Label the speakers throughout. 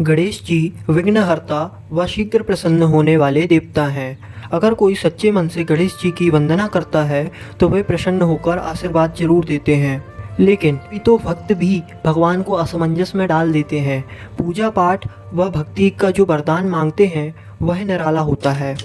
Speaker 1: गणेश जी विघ्नहर्ता व शीघ्र प्रसन्न होने वाले देवता हैं। अगर कोई सच्चे मन से गणेश जी की वंदना करता है तो वे प्रसन्न होकर आशीर्वाद जरूर देते हैं। लेकिन कभी तो भक्त भी भगवान को असमंजस में डाल देते हैं। पूजा पाठ व भक्ति का जो वरदान मांगते हैं वह निराला होता है।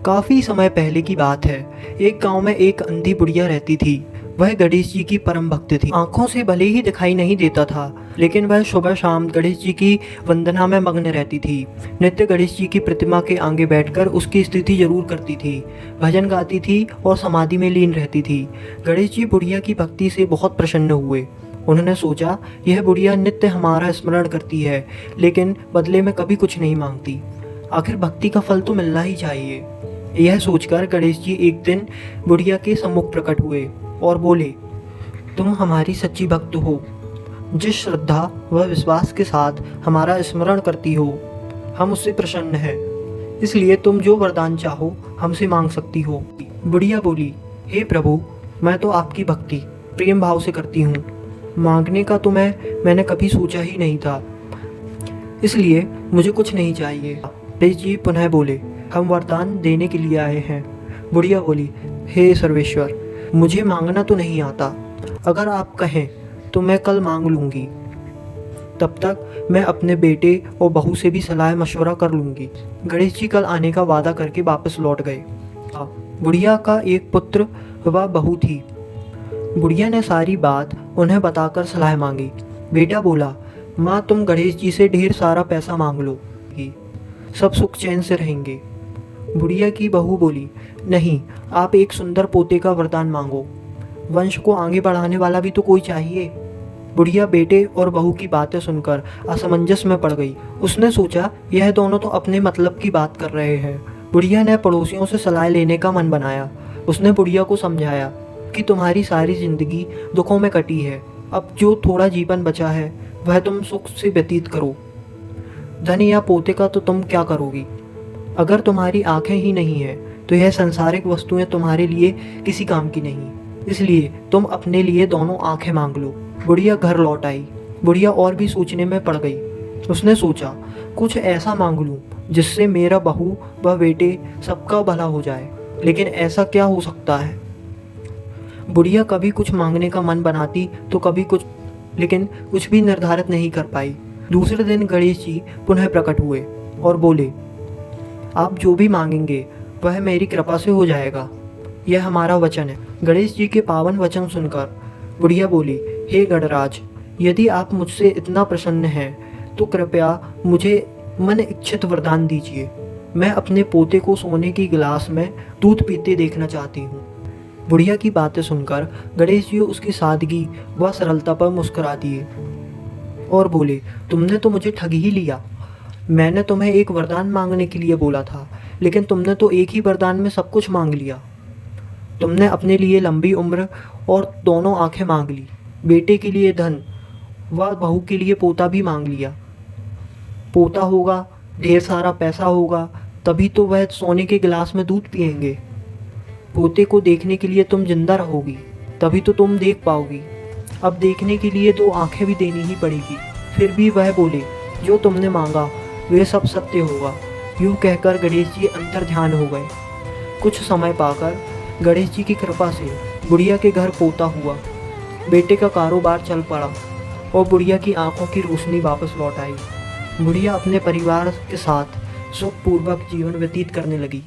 Speaker 1: काफ़ी समय पहले की बात है। एक गांव में एक अंधी बुढ़िया रहती थी। वह गणेश जी की परम भक्त थी। आंखों से भले ही दिखाई नहीं देता था, लेकिन वह सुबह शाम गणेश जी की वंदना में मग्न रहती थी। नित्य गणेश जी की प्रतिमा के आगे बैठकर उसकी स्तुति जरूर करती थी, भजन गाती थी और समाधि में लीन रहती थी। गणेश जी बुढ़िया की भक्ति से बहुत प्रसन्न हुए। उन्होंने सोचा, यह बुढ़िया नित्य हमारा स्मरण करती है, लेकिन बदले में कभी कुछ नहीं मांगती। आखिर भक्ति का फल तो मिलना ही चाहिए। यह सोचकर गणेश जी एक दिन बुढ़िया के सम्मुख प्रकट हुए और बोले, तुम हमारी सच्ची भक्त हो। जिस श्रद्धा व विश्वास के साथ हमारा स्मरण करती हो, हम उससे प्रसन्न हैं। इसलिए तुम जो वरदान चाहो हमसे मांग सकती हो। बुढ़िया बोली, हे प्रभु, मैं तो आपकी भक्ति प्रेम भाव से करती हूँ। मांगने का तो मैंने कभी सोचा ही नहीं था, इसलिए मुझे कुछ नहीं चाहिए। गणेश जी पुनः बोले, हम वरदान देने के लिए आए हैं। बुढ़िया बोली, हे सर्वेश्वर, मुझे मांगना तो नहीं आता। अगर आप कहें तो मैं कल मांग लूँगी। तब तक मैं अपने बेटे और बहू से भी सलाह मशवरा कर लूँगी। गणेश जी कल आने का वादा करके वापस लौट गए। बुढ़िया का एक पुत्र व बहू थी। बुढ़िया ने सारी बात उन्हें बताकर सलाह मांगी। बेटा बोला, माँ तुम गणेश जी से ढेर सारा पैसा मांग लो, सब सुख चैन से रहेंगे। बुढ़िया की बहू बोली, नहीं, आप एक सुंदर पोते का वरदान मांगो। वंश को आगे बढ़ाने वाला भी तो कोई चाहिए। बुढ़िया बेटे और बहू की बातें सुनकर असमंजस में पड़ गई। उसने सोचा, यह दोनों तो अपने मतलब की बात कर रहे हैं। बुढ़िया ने पड़ोसियों से सलाह लेने का मन बनाया। उसने बुढ़िया को समझाया कि तुम्हारी सारी जिंदगी दुखों में कटी है। अब जो थोड़ा जीवन बचा है वह तुम सुख से व्यतीत करो। धन या पोते का तो तुम क्या करोगी? अगर तुम्हारी आंखें ही नहीं है तो यह सांसारिक वस्तुएं तुम्हारे लिए किसी काम की नहीं। इसलिए तुम अपने लिए दोनों आंखें मांग लो। बुढ़िया घर लौट आई। बुढ़िया और भी सोचने में पड़ गई। उसने सोचा, कुछ ऐसा मांग लूं जिससे मेरा बहू व बेटे सबका भला हो जाए। लेकिन ऐसा क्या हो सकता है? बुढ़िया कभी कुछ मांगने का मन बनाती तो कभी कुछ, लेकिन कुछ भी निर्धारित नहीं कर पाई। दूसरे दिन गणेश जी पुनः प्रकट हुए और बोले, आप जो भी मांगेंगे वह मेरी कृपा से हो जाएगा। यह हमारा वचन है। गणेश जी के पावन वचन सुनकर बुढ़िया बोली, हे गणराज, यदि आप मुझसे इतना प्रसन्न हैं तो कृपया मुझे मन इच्छित वरदान दीजिए। मैं अपने पोते को सोने की गिलास में दूध पीते देखना चाहती हूँ। बुढ़िया की बातें सुनकर गणेश जी उसकी सादगी व सरलता पर मुस्कुरा दिए और बोले, तुमने तो मुझे ठग ही लिया। मैंने तुम्हें एक वरदान मांगने के लिए बोला था, लेकिन तुमने तो एक ही वरदान में सब कुछ मांग लिया। तुमने अपने लिए लंबी उम्र और दोनों आंखें मांग ली, बेटे के लिए धन व बहू के लिए पोता भी मांग लिया। पोता होगा, ढेर सारा पैसा होगा, तभी तो वह सोने के गिलास में दूध पिएंगे। पोते को देखने के लिए तुम जिंदा रहोगी, तभी तो तुम देख पाओगी। अब देखने के लिए दो आंखें भी देनी ही पड़ेगी। फिर भी वह बोले, जो तुमने मांगा वे सब सत्य होगा। यूँ कहकर गणेश जी अंतर ध्यान हो गए। कुछ समय पाकर गणेश जी की कृपा से बुढ़िया के घर पोता हुआ, बेटे का कारोबार चल पड़ा और बुढ़िया की आंखों की रोशनी वापस लौट आई। बुढ़िया अपने परिवार के साथ सुखपूर्वक जीवन व्यतीत करने लगी।